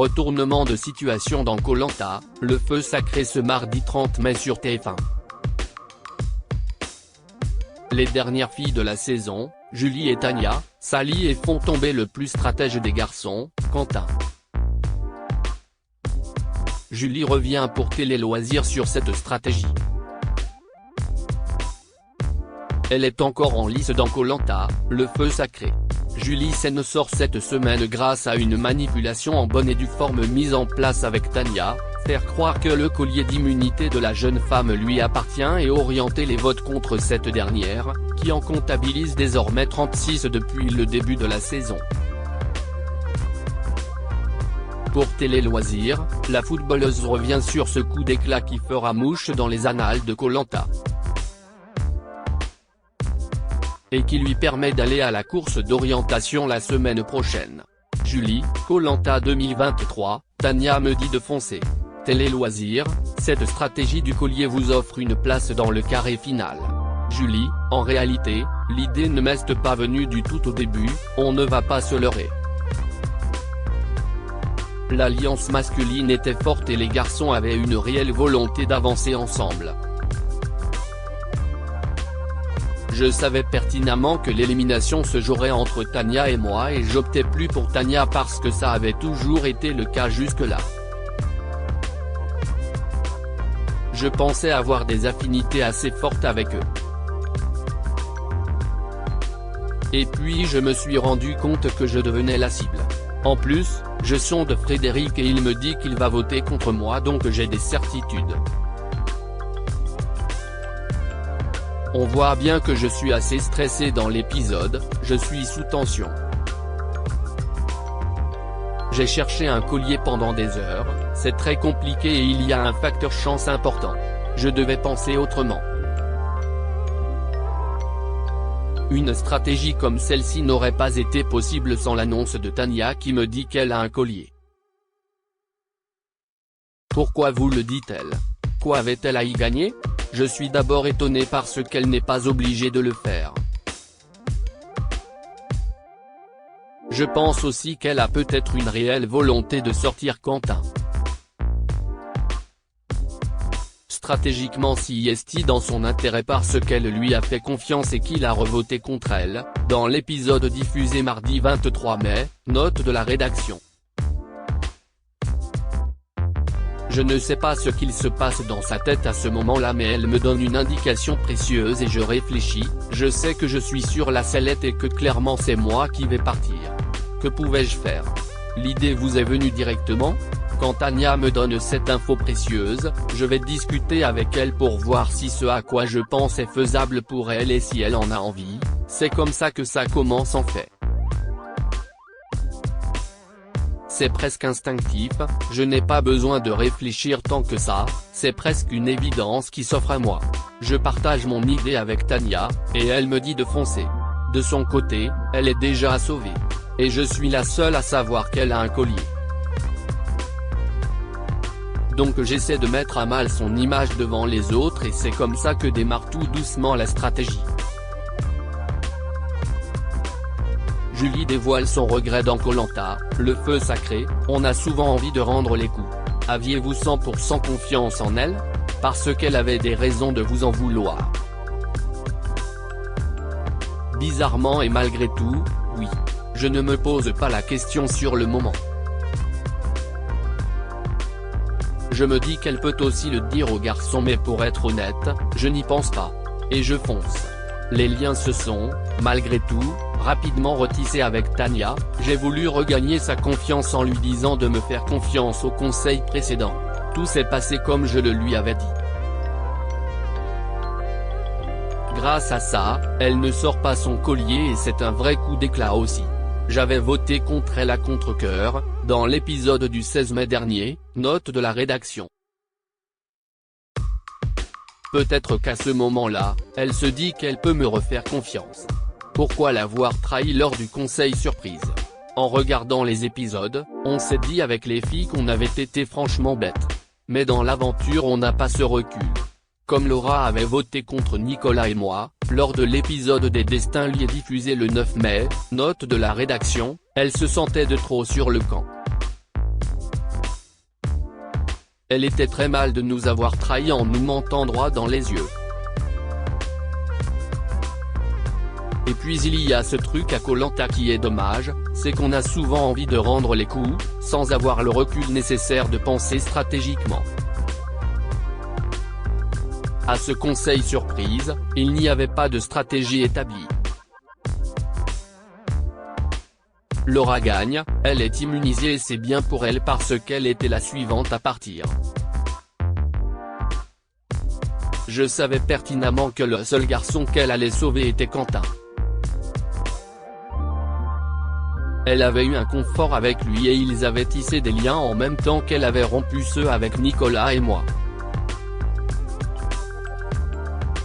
Retournement de situation dans Koh Lanta, le feu sacré ce mardi 30 mai sur TF1. Les dernières filles de la saison, Julie et Tania, s'allient et font tomber le plus stratège des garçons, Quentin. Julie revient pour Télé Loisirs sur cette stratégie. Elle est encore en lice dans Koh Lanta, le feu sacré. Julie s'en sort cette semaine grâce à une manipulation en bonne et due forme mise en place avec Tania, faire croire que le collier d'immunité de la jeune femme lui appartient et orienter les votes contre cette dernière, qui en comptabilise désormais 36 depuis le début de la saison. Pour Télé Loisirs, la footballeuse revient sur ce coup d'éclat qui fera mouche dans les annales de Koh Lanta. Et qui lui permet d'aller à la course d'orientation la semaine prochaine. Julie, Koh Lanta 2023, Tania me dit de foncer. Télé Loisirs, cette stratégie du collier vous offre une place dans le carré final. Julie, en réalité, l'idée ne m'est pas venue du tout au début, on ne va pas se leurrer. L'alliance masculine était forte et les garçons avaient une réelle volonté d'avancer ensemble. Je savais pertinemment que l'élimination se jouerait entre Tania et moi et j'optais plus pour Tania parce que ça avait toujours été le cas jusque-là. Je pensais avoir des affinités assez fortes avec eux. Et puis je me suis rendu compte que je devenais la cible. En plus, je sonde Frédéric et il me dit qu'il va voter contre moi donc j'ai des certitudes. On voit bien que je suis assez stressé dans l'épisode, je suis sous tension. J'ai cherché un collier pendant des heures, c'est très compliqué et il y a un facteur chance important. Je devais penser autrement. Une stratégie comme celle-ci n'aurait pas été possible sans l'annonce de Tania qui me dit qu'elle a un collier. Pourquoi vous le dit-elle? Quoi avait-elle à y gagner? Je suis d'abord étonné parce qu'elle n'est pas obligée de le faire. Je pense aussi qu'elle a peut-être une réelle volonté de sortir Quentin. Stratégiquement si est dans son intérêt parce qu'elle lui a fait confiance et qu'il a revoté contre elle, dans l'épisode diffusé mardi 23 mai, note de la rédaction. Je ne sais pas ce qu'il se passe dans sa tête à ce moment-là mais elle me donne une indication précieuse et je réfléchis, je sais que je suis sur la sellette et que clairement c'est moi qui vais partir. Que pouvais-je faire? L'idée vous est venue directement? Quand Tania me donne cette info précieuse, je vais discuter avec elle pour voir si ce à quoi je pense est faisable pour elle et si elle en a envie, c'est comme ça que ça commence en fait. C'est presque instinctif, je n'ai pas besoin de réfléchir tant que ça, c'est presque une évidence qui s'offre à moi. Je partage mon idée avec Tania, et elle me dit de foncer. De son côté, elle est déjà sauvée. Et je suis la seule à savoir qu'elle a un collier. Donc j'essaie de mettre à mal son image devant les autres et c'est comme ça que démarre tout doucement la stratégie. Julie dévoile son regret dans Koh Lanta, le feu sacré, on a souvent envie de rendre les coups. Aviez-vous 100% confiance en elle? Parce qu'elle avait des raisons de vous en vouloir. Bizarrement et malgré tout, oui. Je ne me pose pas la question sur le moment. Je me dis qu'elle peut aussi le dire aux garçons mais pour être honnête, je n'y pense pas. Et je fonce. Les liens se sont, malgré tout, rapidement retissés avec Tania, j'ai voulu regagner sa confiance en lui disant de me faire confiance au conseil précédent. Tout s'est passé comme je le lui avais dit. Grâce à ça, elle ne sort pas son collier et c'est un vrai coup d'éclat aussi. J'avais voté contre elle à contre-cœur, dans l'épisode du 16 mai dernier, note de la rédaction. Peut-être qu'à ce moment-là, elle se dit qu'elle peut me refaire confiance. Pourquoi l'avoir trahi lors du conseil surprise? En regardant les épisodes, on s'est dit avec les filles qu'on avait été franchement bêtes. Mais dans l'aventure on n'a pas ce recul. Comme Laura avait voté contre Nicolas et moi, lors de l'épisode des destins liés diffusé le 9 mai, note de la rédaction, elle se sentait de trop sur le camp. Elle était très mal de nous avoir trahis en nous mentant droit dans les yeux. Et puis il y a ce truc à Koh Lanta qui est dommage, c'est qu'on a souvent envie de rendre les coups, sans avoir le recul nécessaire de penser stratégiquement. À ce conseil surprise, il n'y avait pas de stratégie établie. Laura gagne, elle est immunisée et c'est bien pour elle parce qu'elle était la suivante à partir. Je savais pertinemment que le seul garçon qu'elle allait sauver était Quentin. Elle avait eu un confort avec lui et ils avaient tissé des liens en même temps qu'elle avait rompu ceux avec Nicolas et moi.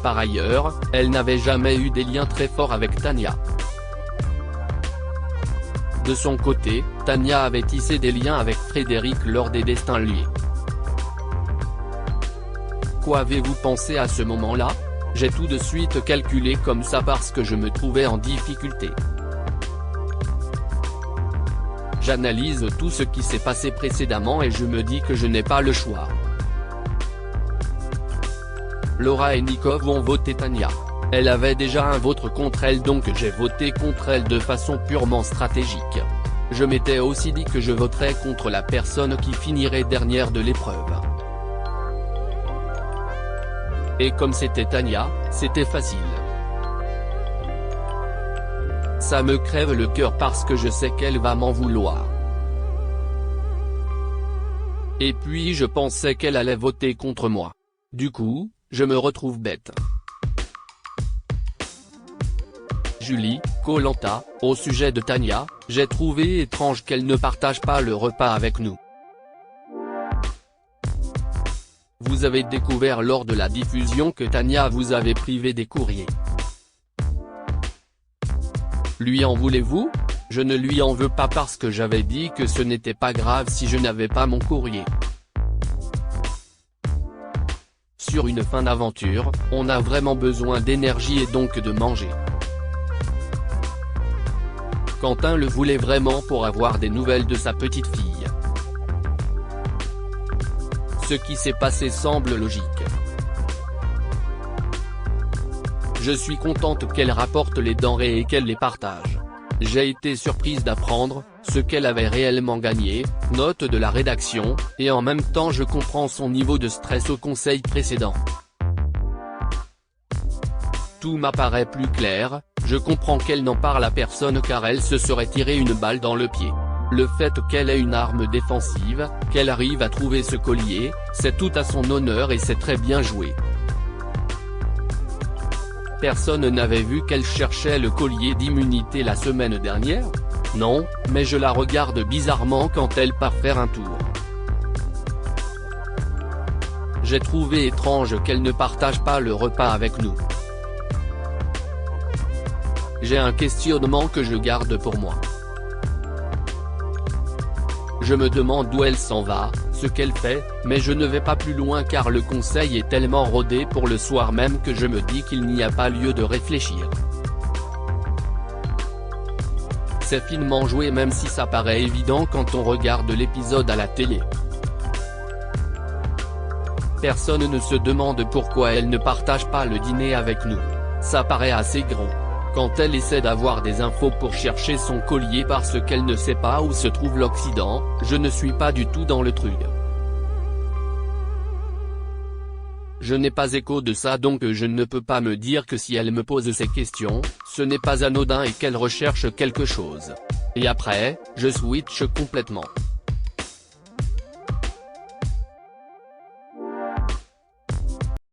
Par ailleurs, elle n'avait jamais eu des liens très forts avec Tania. De son côté, Tania avait tissé des liens avec Frédéric lors des destins liés. Quoi avez-vous pensé à ce moment-là? J'ai tout de suite calculé comme ça parce que je me trouvais en difficulté. J'analyse tout ce qui s'est passé précédemment et je me dis que je n'ai pas le choix. Laura et Nico vont voter Tania. Elle avait déjà un vote contre elle donc j'ai voté contre elle de façon purement stratégique. Je m'étais aussi dit que je voterais contre la personne qui finirait dernière de l'épreuve. Et comme c'était Tania, c'était facile. Ça me crève le cœur parce que je sais qu'elle va m'en vouloir. Et puis je pensais qu'elle allait voter contre moi. Du coup, je me retrouve bête. Julie, Koh Lanta, au sujet de Tania, j'ai trouvé étrange qu'elle ne partage pas le repas avec nous. Vous avez découvert lors de la diffusion que Tania vous avait privé des courriers. Lui en voulez-vous? Je ne lui en veux pas parce que j'avais dit que ce n'était pas grave si je n'avais pas mon courrier. Sur une fin d'aventure, on a vraiment besoin d'énergie et donc de manger. Quentin le voulait vraiment pour avoir des nouvelles de sa petite fille. Ce qui s'est passé semble logique. Je suis contente qu'elle rapporte les denrées et qu'elle les partage. J'ai été surprise d'apprendre ce qu'elle avait réellement gagné, note de la rédaction, et en même temps je comprends son niveau de stress au conseil précédent. Tout m'apparaît plus clair, je comprends qu'elle n'en parle à personne car elle se serait tiré une balle dans le pied. Le fait qu'elle ait une arme défensive, qu'elle arrive à trouver ce collier, c'est tout à son honneur et c'est très bien joué. Personne n'avait vu qu'elle cherchait le collier d'immunité la semaine dernière? Non, mais je la regarde bizarrement quand elle part faire un tour. J'ai trouvé étrange qu'elle ne partage pas le repas avec nous. J'ai un questionnement que je garde pour moi. Je me demande d'où elle s'en va, ce qu'elle fait, mais je ne vais pas plus loin car le conseil est tellement rodé pour le soir même que je me dis qu'il n'y a pas lieu de réfléchir. C'est finement joué même si ça paraît évident quand on regarde l'épisode à la télé. Personne ne se demande pourquoi elle ne partage pas le dîner avec nous. Ça paraît assez gros. Quand elle essaie d'avoir des infos pour chercher son collier parce qu'elle ne sait pas où se trouve l'Occident, je ne suis pas du tout dans le truc. Je n'ai pas écho de ça donc je ne peux pas me dire que si elle me pose ces questions, ce n'est pas anodin et qu'elle recherche quelque chose. Et après, je switch complètement.